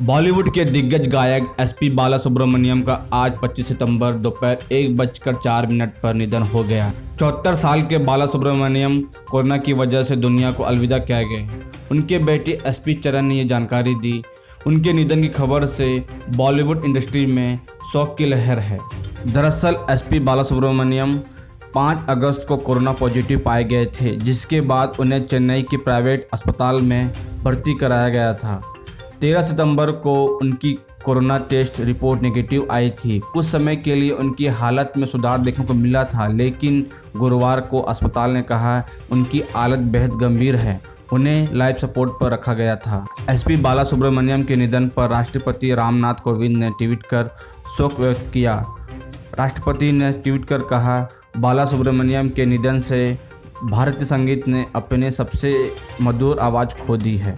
बॉलीवुड के दिग्गज गायक एसपी बालासुब्रमण्यम का आज 25 सितंबर दोपहर 1:04 पर निधन हो गया। 74 साल के बालासुब्रमण्यम कोरोना की वजह से दुनिया को अलविदा कह गए। उनके बेटे एसपी चरण ने ये जानकारी दी। उनके निधन की खबर से बॉलीवुड इंडस्ट्री में शोक की लहर है। दरअसल एसपी बालासुब्रमण्यम 5 अगस्त को कोरोना पॉजिटिव पाए गए थे, जिसके बाद उन्हें चेन्नई के प्राइवेट अस्पताल में भर्ती कराया गया था। 13 सितंबर को उनकी कोरोना टेस्ट रिपोर्ट नेगेटिव आई थी। कुछ समय के लिए उनकी हालत में सुधार देखने को मिला था, लेकिन गुरुवार को अस्पताल ने कहा उनकी हालत बेहद गंभीर है। उन्हें लाइफ सपोर्ट पर रखा गया था। एसपी बालासुब्रमण्यम के निधन पर राष्ट्रपति रामनाथ कोविंद ने ट्वीट कर शोक व्यक्त किया। राष्ट्रपति ने ट्वीट कर कहा, बालासुब्रमण्यम के निधन से भारतीय संगीत ने अपने सबसे मधुर आवाज़ खो दी है।